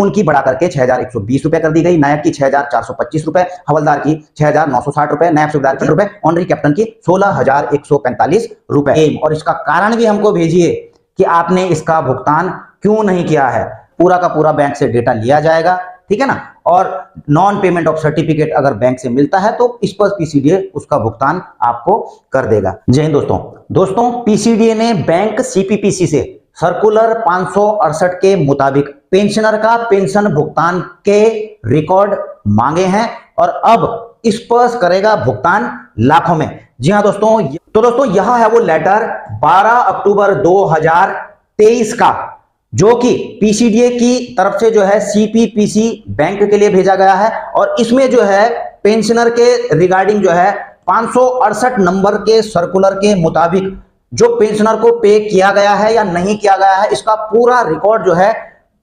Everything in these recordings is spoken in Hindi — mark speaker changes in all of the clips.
Speaker 1: उनकी बढ़ा करके 6,120 रुपए कर दी गई, नायक की 6,425 रुपए, हवलदार की 6,960 रुपए, नायब सूबेदार की रुपए, ऑनरी कैप्टन की 16,145 रुपए। और इसका कारण भी हमको भेजिए कि आपने इसका भुगतान क्यों नहीं किया है। पूरा का पूरा बैंक से डेटा लिया जाएगा, ठीक है ना। और नॉन पेमेंट ऑफ सर्टिफिकेट अगर बैंक से मिलता है तो इस पर पीसीडीए उसका भुगतान आपको कर देगा। जय हिंद दोस्तों, पीसीडीए ने बैंक सीपीपीसी से सर्कुलर 568 के मुताबिक पेंशनर का पेंशन भुगतान के रिकॉर्ड मांगे हैं और अब इस पर करेगा भुगतान लाखों में। जी हाँ दोस्तों, तो दोस्तों यह है वो लेटर 12 अक्टूबर 2023 का, जो कि पीसीडीए की तरफ से जो है सीपीपीसी बैंक के लिए भेजा गया है। और इसमें जो है पेंशनर के रिगार्डिंग जो है 568 नंबर के सर्कुलर के मुताबिक जो पेंशनर को पे किया गया है या नहीं किया गया है, इसका पूरा रिकॉर्ड जो है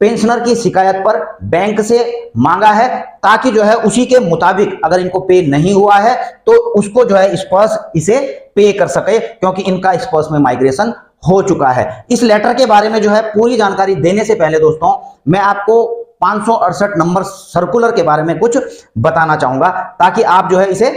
Speaker 1: पेंशनर की शिकायत पर बैंक से मांगा है, ताकि जो है उसी के मुताबिक अगर इनको पे नहीं हुआ है तो उसको जो है स्पर्श इसे पे कर सके, क्योंकि इनका स्पर्श में माइग्रेशन हो चुका है। इस लेटर के बारे में जो है पूरी जानकारी देने से पहले दोस्तों मैं आपको 568 नंबर सर्कुलर के बारे में कुछ बताना चाहूंगा, ताकि आप जो है इसे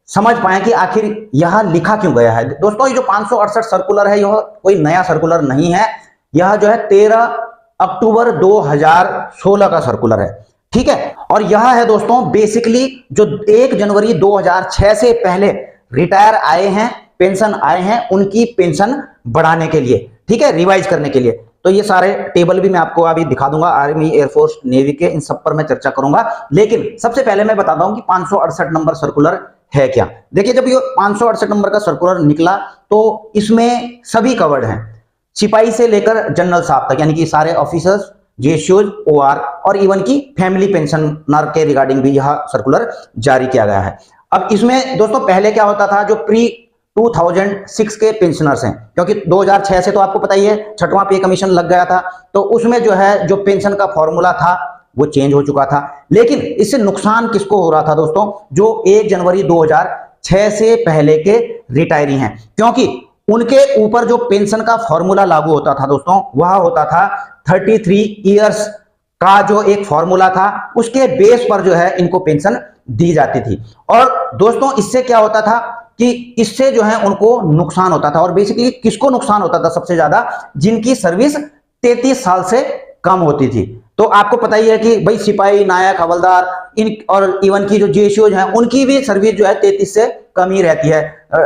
Speaker 1: समझ पाए कि आखिर यह लिखा क्यों गया है। दोस्तों ये जो 568 सर्कुलर है यह कोई नया सर्कुलर नहीं है, यह जो है 13 अक्टूबर 2016 का सर्कुलर है, ठीक है। और यह है दोस्तों बेसिकली जो 1 जनवरी 2006 से पहले रिटायर आए हैं, पेंशन आए हैं, उनकी पेंशन बढ़ाने के लिए, ठीक है, रिवाइज करने के लिए। तो ये सारे टेबल भी मैं आपको अभी दिखा दूंगा, आर्मी, एयरफोर्स, नेवी के, इन सब पर मैं चर्चा करूंगा। लेकिन सबसे पहले मैं बताता हूं कि 568 नंबर सर्कुलर है क्या। देखिए जब ये 568 नंबर का सर्कुलर निकला तो इसमें सभी कवर्ड हैं, सिपाही से लेकर जनरल साहब तक, यानी कि सारे ऑफिसर्स, जेएसयूज, ओआर और इवन की फैमिली पेंशनर के रिगार्डिंग भी यह सर्कुलर जारी किया गया है। अब इसमें दोस्तों पहले क्या होता था, जो प्री 2006 के पेंशनर्स हैं, क्योंकि 2006 से तो आपको पता ही है 6वां पे कमीशन लग गया था, तो उसमें जो है जो पेंशन का फॉर्मूला था वो चेंज हो चुका था। लेकिन इससे नुकसान किसको हो रहा था दोस्तों, जो 1 जनवरी 2006 से पहले के रिटायरी हैं, क्योंकि उनके ऊपर जो पेंशन का फॉर्मूला लागू होता था दोस्तों वह होता था 33 इयर्स का जो एक फॉर्मूला था, उसके बेस पर जो है इनको पेंशन दी जाती थी। और दोस्तों इससे क्या होता था कि इससे जो है उनको नुकसान होता था। और बेसिकली किसको नुकसान होता था सबसे ज्यादा, जिनकी सर्विस 33 साल से कम होती थी। तो आपको पता ही है कि भाई सिपाही, नायक, हवलदार इन और इवन की जो जेएसयूज हैं उनकी भी सर्विस जो है 33 से कम ही रहती है,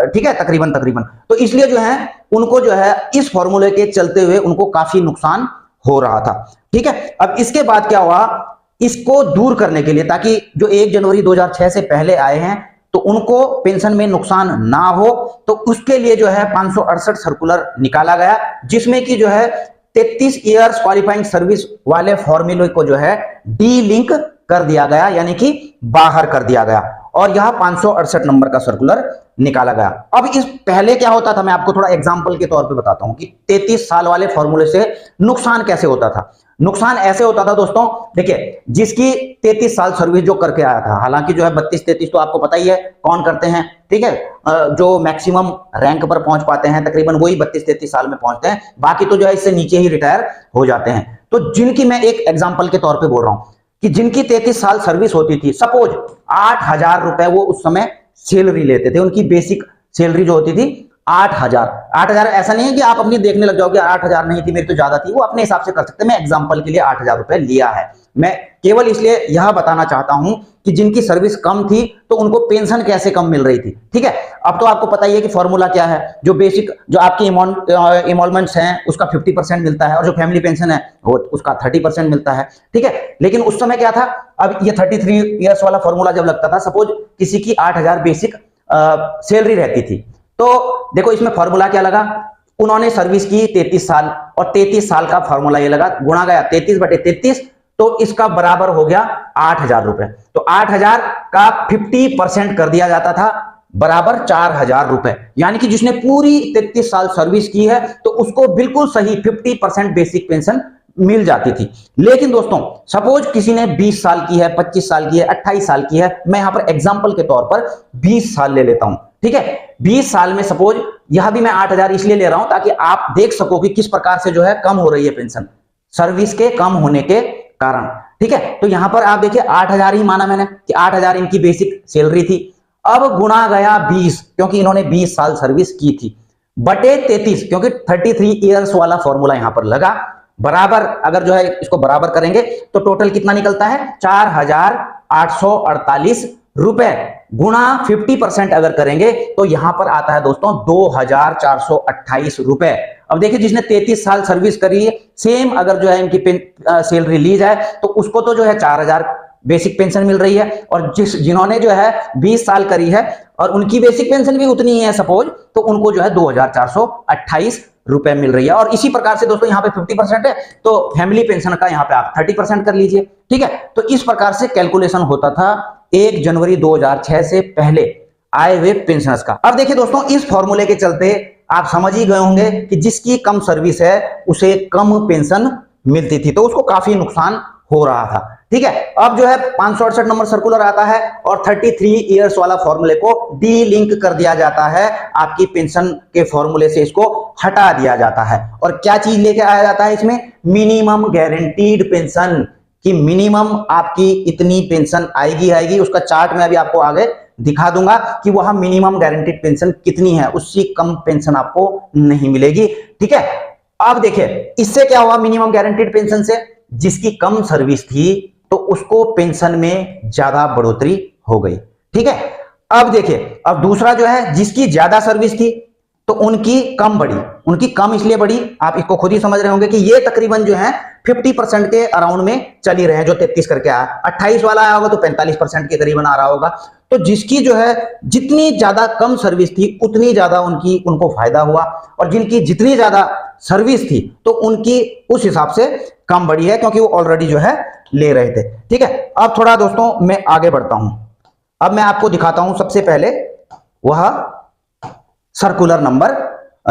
Speaker 1: ठीक है, तकरीबन। तो इसलिए जो है उनको जो है इस फॉर्मूले के चलते हुए उनको काफी नुकसान हो रहा था, ठीक है। अब इसके बाद क्या हुआ, इसको दूर करने के लिए, ताकि जो 1 जनवरी 2006 से पहले आए हैं तो उनको पेंशन में नुकसान ना हो, तो उसके लिए जो है 568 सर्कुलर निकाला गया, जिसमें कि जो है 33 इयर्स क्वालिफाइंग सर्विस वाले फॉर्मूले को जो है डी लिंक कर दिया गया, यानी कि बाहर कर दिया गया, और यह 568 नंबर का सर्कुलर निकाला गया। अब इस पहले क्या होता था, मैं आपको थोड़ा एग्जांपल के तौर पे बताता हूं कि 33 साल वाले फॉर्मूले से नुकसान कैसे होता था। नुकसान ऐसे होता था दोस्तों, देखिए जिसकी 33 साल सर्विस जो करके आया था, हालांकि जो है 32-33 तो आपको पता ही है कौन करते हैं, ठीक है, जो मैक्सिमम रैंक पर पहुंच पाते हैं तकरीबन वही 32-33 साल में पहुंचते हैं, बाकी तो जो है इससे नीचे ही रिटायर हो जाते हैं। तो जिनकी मैं एक एग्जाम्पल के तौर पर बोल रहा हूं कि जिनकी 33 साल सर्विस होती थी, सपोज 8,000 रुपए वो उस समय सैलरी लेते थे, उनकी बेसिक सैलरी जो होती थी 8,000। ऐसा नहीं है कि आप अपनी देखने लग जाओगे 8,000 नहीं थी मेरी तो ज्यादा थी, वो अपने हिसाब से कर सकते हैं। मैं एग्जांपल के लिए 8,000 रुपए लिया है, मैं केवल इसलिए यह बताना चाहता हूं कि जिनकी सर्विस कम थी तो उनको पेंशन कैसे कम मिल रही थी, ठीक है। अब तो आपको पता ही है कि फॉर्मूला क्या है, जो बेसिक जो आपकी इमॉल्वमेंट्स हैं उसका 50% मिलता है, और जो फैमिली पेंशन है वो उसका 30% मिलता है, ठीक है। लेकिन उस समय क्या था, अब ये 33 इयर्स वाला फॉर्मूला जब लगता था, सपोज किसी की 8,000 बेसिक सैलरी रहती थी, तो देखो इसमें फॉर्मूला क्या लगा, उन्होंने सर्विस की 33 साल और 33 साल का फॉर्मूला ये लगा, गुणा गया 33/33, तो इसका बराबर हो गया 8,000 रुपए। तो 8,000 का 50% कर दिया जाता था, बराबर 4,000 रुपए, यानी कि जिसने पूरी 33 साल सर्विस की है तो उसको बिल्कुल सही 50% बेसिक पेंशन मिल जाती थी। लेकिन दोस्तों सपोज किसी ने 20 साल की है, 25 साल की है, 28 साल की है, मैं यहां पर एग्जांपल के तौर पर 20 साल ले लेता हूं, ठीक है। 20 साल में सपोज यह भी मैं 8,000 इसलिए ले रहा हूं ताकि आप देख सको कि किस प्रकार से जो है कम हो रही है पेंशन सर्विस के कम होने के कारण, ठीक है। तो यहां पर आप देखिए 8,000 ही माना मैंने कि 8,000 इनकी बेसिक सैलरी थी। अब गुणा गया 20, क्योंकि इन्होंने 20 साल सर्विस की थी, बटे 33, क्योंकि 33 ईयर्स वाला फॉर्मूला यहां पर लगा, बराबर अगर जो है इसको बराबर करेंगे तो टोटल कितना निकलता है 4,848 रुपए, गुणा 50% अगर करेंगे तो यहां पर आता है दोस्तों 2,428 रुपए। अब देखिए जिसने 33 साल सर्विस करी है, सेम अगर जो है इनकी सैलरी ली जाए तो उसको तो जो है 4,000 बेसिक पेंशन मिल रही है, और जिन्होंने जो है 20 साल करी है और उनकी बेसिक पेंशन भी उतनी ही है सपोज, तो उनको जो है 2,428 रुपए मिल रही है। और इसी प्रकार से दोस्तों यहाँ पे 50% है तो फैमिली पेंशन का यहाँ पे आप 30% कर लीजिए, ठीक है। तो इस प्रकार से कैलकुलेशन होता था 1 जनवरी 2006 से पहले आए हुए पेंशनर्स का। अब देखिए दोस्तों इस फॉर्मूले के चलते आप समझ ही गए होंगे कि जिसकी कम सर्विस है उसे कम पेंशन मिलती थी, तो उसको काफी नुकसान हो रहा था, ठीक है। अब जो है 568 नंबर सर्कुलर आता है और 33 इयर्स वाला फॉर्मूले को डी लिंक कर दिया जाता है, आपकी पेंशन के फॉर्मूले से इसको हटा दिया जाता है। और क्या चीज लेके आया जाता है इसमें, मिनिमम गारंटीड पेंशन, कि मिनिमम आपकी इतनी पेंशन आएगी। उसका चार्ट में अभी आपको आगे दिखा दूंगा कि वह मिनिमम गारंटीड पेंशन कितनी है, उससे कम पेंशन आपको नहीं मिलेगी, ठीक है। अब देखिए इससे क्या हुआ, मिनिमम गारंटीड पेंशन से जिसकी कम सर्विस थी तो उसको पेंशन में ज्यादा बढ़ोतरी हो गई, ठीक है। अब देखिए अब दूसरा जो है जिसकी ज्यादा सर्विस थी तो उनकी कम बढ़ी, उनकी कम इसलिए बढ़ी, आप इसको खुद ही समझ रहे होंगे कि ये तकरीबन जो है 50% के अराउंड में चल ही रहे हैं, जो 33 करके आया, 28 वाला आया होगा तो 45% के करीबन आ रहा होगा। तो जिसकी जो है जितनी ज्यादा कम सर्विस थी उतनी ज्यादा उनको फायदा हुआ, और जिनकी जितनी ज्यादा सर्विस थी तो उनकी उस हिसाब से कम बढ़ी है, क्योंकि वो ऑलरेडी जो है ले रहे थे, ठीक है। अब थोड़ा दोस्तों मैं आगे बढ़ता हूं, अब मैं आपको दिखाता हूं सबसे पहले वह सर्कुलर नंबर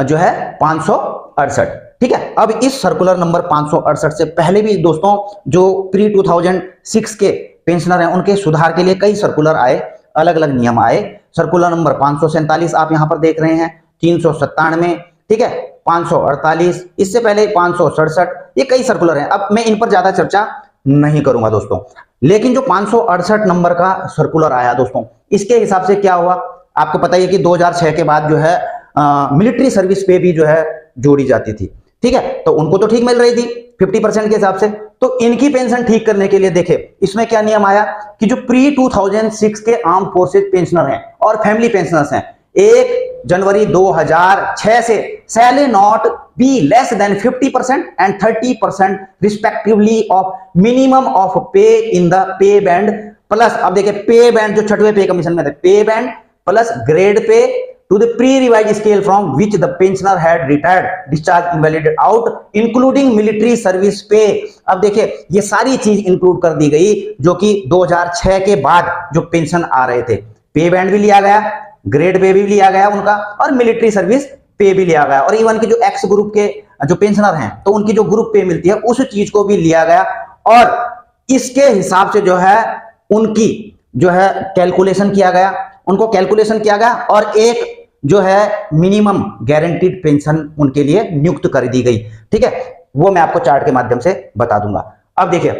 Speaker 1: जो है 568, ठीक है। अब इस सर्कुलर नंबर 568 से पहले भी दोस्तों जो प्री 2006 के पेंशनर हैं उनके सुधार के लिए कई सर्कुलर आए, अलग अलग नियम आए। सर्कुलर नंबर 547 आप यहां पर देख रहे हैं, 397, ठीक है, 548, इससे पहले 567, ये कई सर्कुलर हैं। अब मैं इन पर ज्यादा चर्चा नहीं करूंगा दोस्तों, लेकिन जो 568 नंबर का सर्कुलर आया दोस्तों, इसके हिसाब से क्या हुआ, आपको पता है कि 2006 के बाद जो है मिलिट्री सर्विस पे भी जो है जोड़ी जाती थी, ठीक है। तो उनको तो ठीक मिल रही थी 50% के हिसाब से, तो इनकी पेंशन ठीक करने के लिए देखे इसमें क्या नियम आया कि जो प्री 2006 के आर्म फोर्सेज पेंशनर हैं और फैमिली पेंशनर्स हैं, 1 जनवरी 2006 से shall not be less than 50% and 30% respectively of minimum of pay in the pay band plus, अब देखिए पे बैंड जो छठवें पे कमीशन में थे, पे band plus grade pay to the pre-revised scale from which the pensioner had retired, discharged, invalidated out, including military service pay। अब देखिए ये सारी चीज इंक्लूड कर दी गई जो कि 2006 के बाद जो पेंशन आ रहे थे, पे बैंड भी लिया गया, ग्रेड पे भी लिया गया उनका, और मिलिट्री सर्विस पे भी लिया गया, और इवन के जो एक्स ग्रुप के जो पेंशनर हैं तो उनकी जो ग्रुप पे मिलती है उस चीज को भी लिया गया, और इसके हिसाब से जो है उनकी जो है कैलकुलेशन किया गया, उनको कैलकुलेशन किया गया, और एक जो है मिनिमम गारंटीड पेंशन उनके लिए नियुक्त कर दी गई, ठीक है। वो मैं आपको चार्ट के माध्यम से बता दूंगा। अब देखिए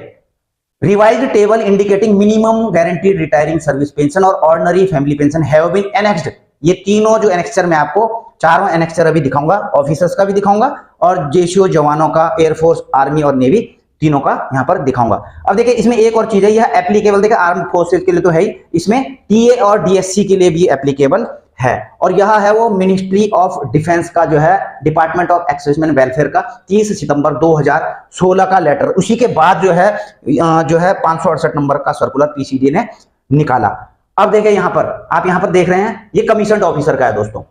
Speaker 1: revised table indicating minimum guaranteed retiring service pension और ordinary family pension have been annexed. ये तीनों जो एनेक्स्चर मैं आपको चारों एनेक्स्चर अभी दिखाऊंगा, ऑफिसर्स का भी दिखाऊंगा और जेसीओ जवानों का, एयरफोर्स, आर्मी और नेवी तीनों का यहां पर दिखाऊंगा। अब देखिए इसमें एक और चीज है, यह एप्लीकेबल, देखिए आर्म फोर्सेज के लिए तो है ही, इसमें टीए और डीएससी के लिए भी एप्लीकेबल है, और यह है वो मिनिस्ट्री ऑफ डिफेंस का जो है डिपार्टमेंट ऑफ एक्सर्विसमैन वेलफेयर का 30 सितंबर 2016 का लेटर, उसी के बाद जो है 568 नंबर का सर्कुलर पीसीडी ने निकाला। अब देखिए यहां पर आप यहां पर देख रहे हैं ये कमीशन्ड ऑफिसर का है दोस्तों,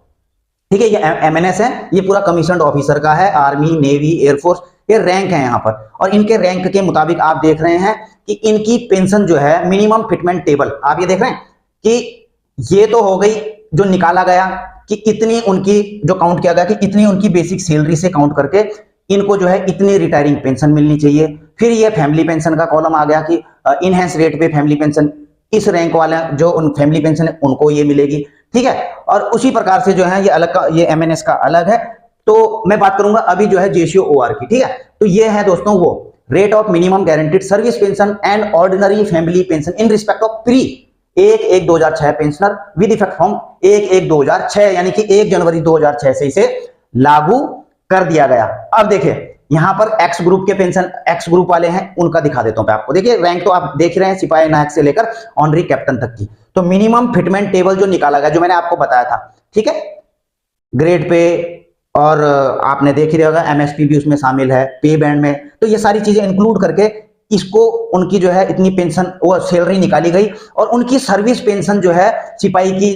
Speaker 1: ठीक है, ये एमएनएस है, ये पूरा कमीशन्ड ऑफिसर का है, आर्मी, नेवी, एयरफोर्स, ये रैंक है यहाँ पर, और इनके रैंक के मुताबिक आप देख रहे हैं कि इनकी पेंशन जो है मिनिमम फिटमेंट टेबल, आप ये देख रहे हैं कि ये तो हो गई जो निकाला गया कि इतनी उनकी जो काउंट किया गया कि इतनी उनकी बेसिक सैलरी से काउंट करके इनको जो है इतनी रिटायरिंग पेंशन मिलनी चाहिए। फिर ये फैमिली पेंशन का कॉलम आ गया कि इनहेंस रेट पे फैमिली पेंशन, इस रैंक वाले जो उन फैमिली पेंशन है उनको ये मिलेगी, ठीक है। और उसी प्रकार से जो है ये अलग का, ये एमएनएस का अलग है। तो मैं बात करूंगा अभी जो है जेसीओ ओआर की, ठीक है। तो ये है दोस्तों वो rate of minimum guaranteed service pension and ordinary family pension in respect of pre 1/1/2006 pensioner with effect from 1/1/2006 यानी कि 1 जनवरी 2006 से इसे लागू कर दिया गया। अब देखिए यहां पर एक्स ग्रुप के पेंशन एक्स ग्रुप वाले हैं, उनका दिखा देता हूं मैं आपको। देखिए रैंक तो आप देख रहे हैं सिपाही नायक से लेकर ऑनरी कैप्टन तक की। तो मिनिमम फिटमेंट टेबल जो निकाला गया, जो मैंने आपको बताया था, ठीक है, ग्रेड पे, और आपने देख ही होगा एमएसपी भी उसमें शामिल है, पे बैंड में। तो ये सारी चीजें इंक्लूड करके इसको उनकी जो है इतनी पेंशन वो सैलरी निकाली गई, और उनकी सर्विस पेंशन जो है सिपाही की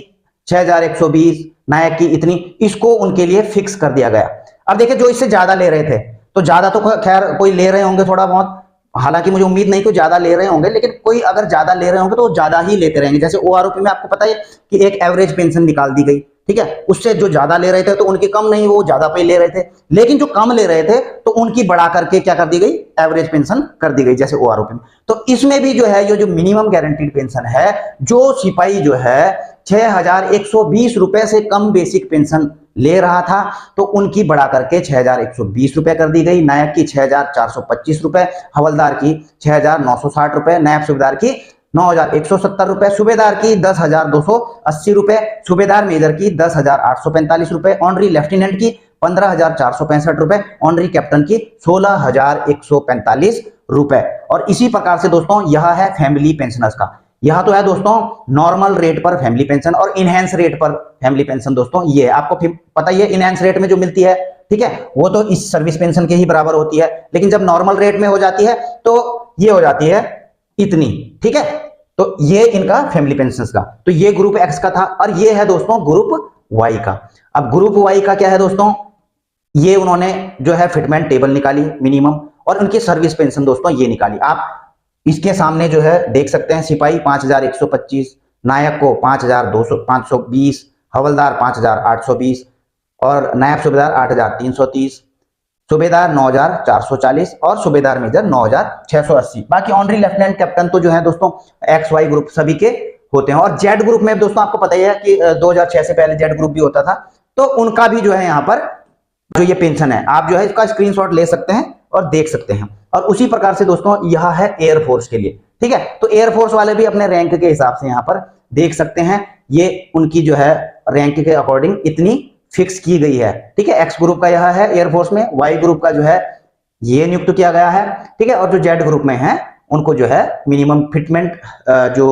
Speaker 1: 6120, नायक की इतनी, इसको उनके लिए फिक्स कर दिया गया। अब देखिए जो इससे ज्यादा ले रहे थे, तो ज्यादा तो खैर कोई ले रहे होंगे थोड़ा बहुत, हालांकि मुझे उम्मीद नहीं कि ज्यादा ले रहे होंगे, लेकिन कोई अगर ज्यादा ले रहे होंगे तो ज्यादा ही लेते रहेंगे। जैसे ओआरओपी में आपको पता है कि एक एवरेज पेंशन निकाल दी गई, ठीक है, उससे जो ज्यादा ले रहे थे तो उनकी कम नहीं, वो ज्यादा पे ले रहे थे, लेकिन जो कम ले रहे थे तो उनकी बढ़ा करके क्या कर दी गई, एवरेज पेंशन कर दी गई, जैसे ओआरओपी में। तो इसमें भी जो है ये जो मिनिमम गारंटीड पेंशन है, जो सिपाही जो है 6120 रुपए से कम बेसिक पेंशन ले रहा था, तो उनकी बढ़ा करके 6120 रुपए कर दी गई, नायक की 6425 रुपए, हवलदार की 6960 रुपए, नायब सूबेदार की 9170 रुपए, सूबेदार की 10280 रुपए, सूबेदार मेजर की 10845 रुपए, ऑनरी लेफ्टिनेंट की 15465 रुपए, ऑनरी कैप्टन की 16145 रुपए। और इसी प्रकार से दोस्तों यह है फैमिली पेंशनर्स का। यह तो है दोस्तों नॉर्मल रेट पर फैमिली पेंशन और इनहेंस रेट पर फैमिली पेंशन। दोस्तों ये आपको पता ही है, इनहेंस रेट में जो मिलती है, ठीक है, वो तो इस सर्विस पेंशन के ही बराबर होती है, लेकिन जब नॉर्मल रेट में हो जाती है तो ये हो जाती है इतनी, ठीक है। तो ये इनका फैमिली पेंशन का, तो ये ग्रुप एक्स का था, और ये है दोस्तों ग्रुप वाई का। अब ग्रुप वाई का क्या है दोस्तों, ये उन्होंने जो है फिटमेंट टेबल निकाली मिनिमम, और उनकी सर्विस पेंशन दोस्तों ये निकाली। आप इसके सामने जो है देख सकते हैं, सिपाही 5125, नायक को 520, हवलदार 5820, और नायब सूबेदार 8330, सूबेदार 9440, और सूबेदार मेजर 9680। बाकी ऑनरी लेफ्टिनेंट कैप्टन तो जो है दोस्तों एक्स वाई ग्रुप सभी के होते हैं। और जेड ग्रुप में दोस्तों आपको पता ही है कि 2006 से पहले जेड ग्रुप भी होता था, तो उनका भी जो है यहाँ पर जो ये पेंशन है, आप जो है इसका स्क्रीनशॉट ले सकते हैं और देख सकते हैं। और उसी प्रकार से दोस्तों यह है एयरफोर्स के लिए, ठीक है। तो एयरफोर्स वाले भी अपने रैंक के हिसाब से यहाँ पर देख सकते हैं, ये उनकी जो है रैंक के अकॉर्डिंग इतनी फिक्स की गई है, ठीक है। एक्स ग्रुप का यह है एयरफोर्स में, वाई ग्रुप का जो है ये नियुक्त किया गया है, ठीक है। और जो जेड ग्रुप में है उनको जो है मिनिमम फिटमेंट जो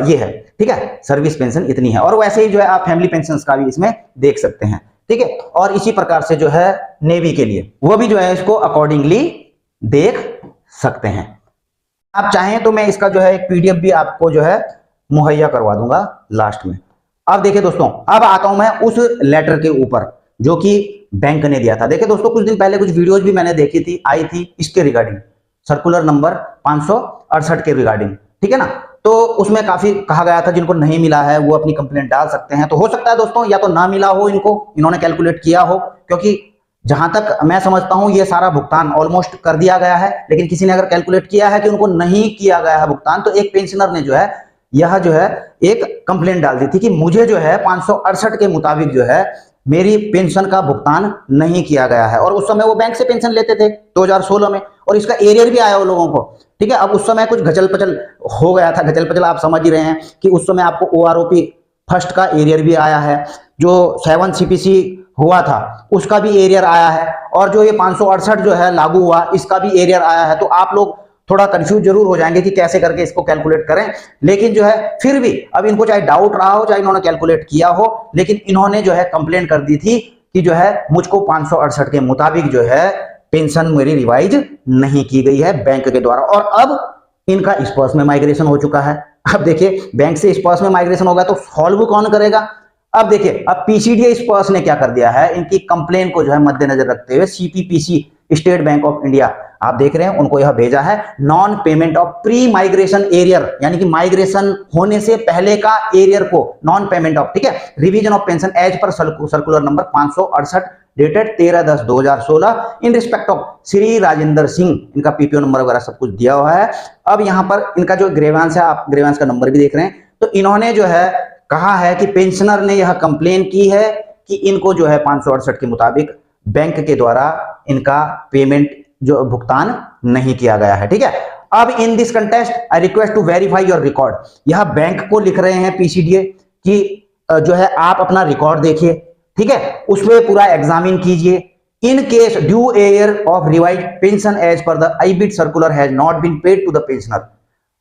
Speaker 1: ये है, ठीक है, सर्विस पेंशन इतनी है। और वैसे ही जो है आप फैमिली पेंशन का भी इसमें देख सकते हैं, ठीक है। और इसी प्रकार से जो है नेवी के लिए वो भी जो है इसको अकॉर्डिंगली देख सकते हैं। आप चाहें तो मैं इसका जो है एक पीडीएफ भी आपको जो है मुहैया करवा दूंगा लास्ट में। अब देखिए दोस्तों, अब आता हूं मैं उस लेटर के ऊपर जो कि बैंक ने दिया था। देखिए दोस्तों, कुछ दिन पहले कुछ वीडियोज भी मैंने देखी थी, आई थी इसके रिगार्डिंग, सर्कुलर नंबर 568 के रिगार्डिंग, ठीक है ना। तो उसमें काफी कहा गया था जिनको नहीं मिला है वो अपनी कंप्लेंट डाल सकते हैं। तो हो सकता है दोस्तों या तो ना मिला हो इनको, इन्होंने कैलकुलेट किया हो, क्योंकि जहां तक मैं समझता हूं ये सारा भुगतान ऑलमोस्ट कर दिया गया है, लेकिन किसी ने अगर कैलकुलेट किया है कि उनको नहीं किया गया है भुगतान, तो एक पेंशनर ने जो है यह जो है एक कंप्लेंट डाल दी थी कि मुझे जो है 568 के मुताबिक जो है मेरी पेंशन का भुगतान नहीं किया गया है। और उस समय वो बैंक से पेंशन लेते थे 2016 में, और इसका एरियर भी आया वो लोगों को, ठीक है। अब उस समय कुछ घचल पचल हो गया था, घचल पचल आप समझ ही रहे हैं कि उस समय आपको ओआरओपी फर्स्ट का एरियर भी आया है, जो 7 सीपीसी हुआ था उसका भी एरियर आया है, और जो ये 568 जो है लागू हुआ इसका भी एरियर आया है। तो आप लोग थोड़ा कंफ्यूज जरूर हो जाएंगे कि कैसे करके इसको कैलकुलेट करें, लेकिन जो है फिर भी अब इनको चाहे डाउट रहा हो चाहे इन्होंने कैलकुलेट किया हो, लेकिन इन्होंने जो है कंप्लेंट कर दी थी कि जो है मुझको 568 के मुताबिक जो है पेंशन मेरी रिवाइज नहीं की गई है बैंक के द्वारा। और अब इनका स्पर्श में माइग्रेशन हो चुका है। अब देखिए बैंक से स्पर्श में माइग्रेशन होगा तो सॉल्व कौन करेगा। अब देखिए अब पीसीडीए स्पर्श ने क्या कर दिया है, इनकी कंप्लेन को जो है मद्देनजर रखते हुए CPPC state bank of India, आप देख रहे हैं, उनको यह भेजा है non payment of pre migration arrear, यानी कि माइग्रेशन होने से पहले का एरियर को नॉन पेमेंट ऑफ, ठीक है, रिवीजन ऑफ पेंशन एज पर circular number 568 dated 13/10/2016 in respect of Shri Rajendra Singh. इनका पीपीओ नंबर वगैरह सब कुछ दिया हुआ है। अब यहां पर इनका जो ग्रेवांस है, आप ग्रेवांस का नंबर भी देख रहे हैं। तो इन्होंने जो है कहा है कि पेंशनर ने यह कंप्लेन की है कि इनको जो है 568 के मुताबिक बैंक के द्वारा इनका पेमेंट जो भुगतान नहीं किया गया है। ठीक है, अब in this context I request to verify your record. यह बैंक को लिख रहे हैं पीसीडीए कि जो है आप अपना रिकॉर्ड देखिए, ठीक है, उसमें पूरा एग्जामिन कीजिए। In case due year of revise pension as per the आईबिट circular has not been paid to the pensioner.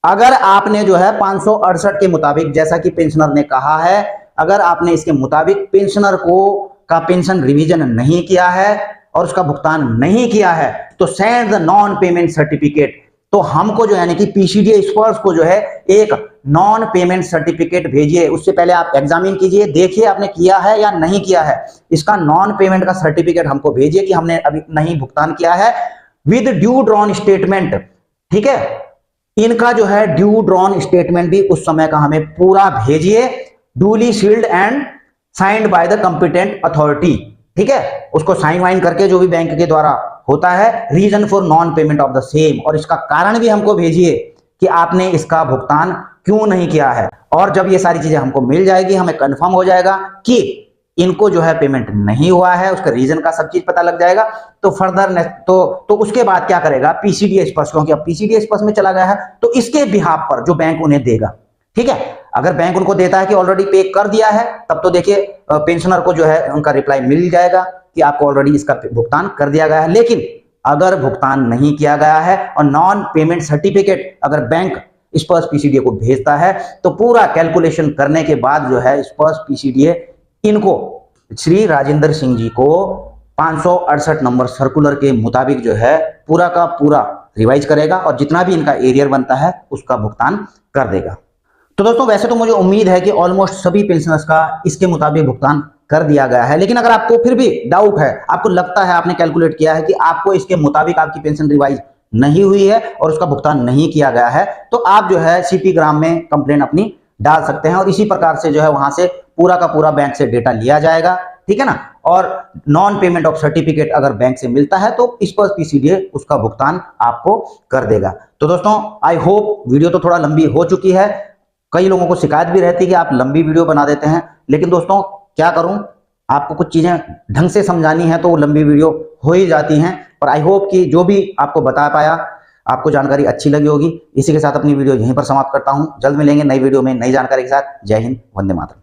Speaker 1: अगर आपने जो है 568 के मुताबिक, जैसा कि पेंशनर ने कहा है, अगर आपने इसके मुताबिक पेंशनर को का पेंशन रिवीजन नहीं किया है और उसका भुगतान नहीं किया है, तो send the non payment certificate. तो हमको जो यानी कि पीसीडीए स्पर्श को जो है एक नॉन पेमेंट सर्टिफिकेट भेजिए। उससे पहले आप एग्जामिन कीजिए, देखिए आपने किया है या नहीं किया है। इसका नॉन पेमेंट का सर्टिफिकेट हमको भेजिए कि हमने अभी नहीं भुगतान किया है, विद ड्यू ड्रॉन स्टेटमेंट। ठीक है, इनका जो है ड्यू ड्रॉन स्टेटमेंट भी उस समय का हमें पूरा भेजिए, duly sealed and signed by the competent authority. ठीक है, उसको साइन वाइन करके जो भी बैंक के द्वारा होता है, reason for non payment of the same, और इसका कारण भी हमको भेजिए कि आपने इसका भुगतान क्यों नहीं किया है। और जब ये सारी चीजें हमको मिल जाएगी, हमें कंफर्म हो जाएगा कि इनको जो है पेमेंट नहीं हुआ है, उसका रीजन का सब चीज पता लग जाएगा, तो फर्दर तो उसके बाद क्या करेगा पीसीडीए स्पर्श, क्योंकि अब पीसीडीए स्पर्श में चला गया है, तो इसके बिहाफ पर जो बैंक उन्हें देगा, ठीक है, अगर बैंक उनको देता है कि ऑलरेडी पे कर दिया है, तब तो देखिए पेंशनर को जो है उनका रिप्लाई मिल जाएगा कि आपको ऑलरेडी इसका भुगतान कर दिया गया है। लेकिन अगर भुगतान नहीं किया गया है और नॉन पेमेंट सर्टिफिकेट अगर बैंक स्पर्श पीसीडीए को भेजता है, तो पूरा कैलकुलेशन करने के बाद जो है स्पर्श पीसीडीए इनको श्री राजेंद्र सिंह जी को 568 नंबर सर्कुलर के मुताबिक जो है पूरा का पूरा रिवाइज करेगा और जितना भी इनका एरियर बनता है उसका भुगतान कर देगा। तो दोस्तों वैसे तो मुझे उम्मीद है कि ऑलमोस्ट सभी पेंशनर्स का इसके मुताबिक भुगतान कर दिया गया है, लेकिन अगर आपको फिर भी डाउट है, आपको लगता है आपने कैलकुलेट किया है कि आपको इसके मुताबिक आपकी पेंशन रिवाइज नहीं हुई है और उसका भुगतान नहीं किया गया है, तो आप जो है सीपी ग्राम में कंप्लेन अपनी डाल सकते हैं और इसी प्रकार से जो है वहां से पूरा का पूरा बैंक से डेटा लिया जाएगा। ठीक है ना, और नॉन पेमेंट ऑफ सर्टिफिकेट अगर बैंक से मिलता है तो इस पर पीसीडीए उसका भुगतान आपको कर देगा। तो दोस्तों आई होप वीडियो तो थोड़ा लंबी हो चुकी है, कई लोगों को शिकायत भी रहती है कि आप लंबी वीडियो बना देते हैं, लेकिन दोस्तों क्या करूं, आपको कुछ चीजें ढंग से समझानी है तो वो लंबी वीडियो हो ही जाती हैं। और आई होप कि जो भी आपको बता पाया आपको जानकारी अच्छी लगी होगी। इसी के साथ अपनी वीडियो यहीं पर समाप्त करता हूं, जल्द मिलेंगे नई वीडियो में नई जानकारी के साथ। जय हिंद, वंदे मातरम।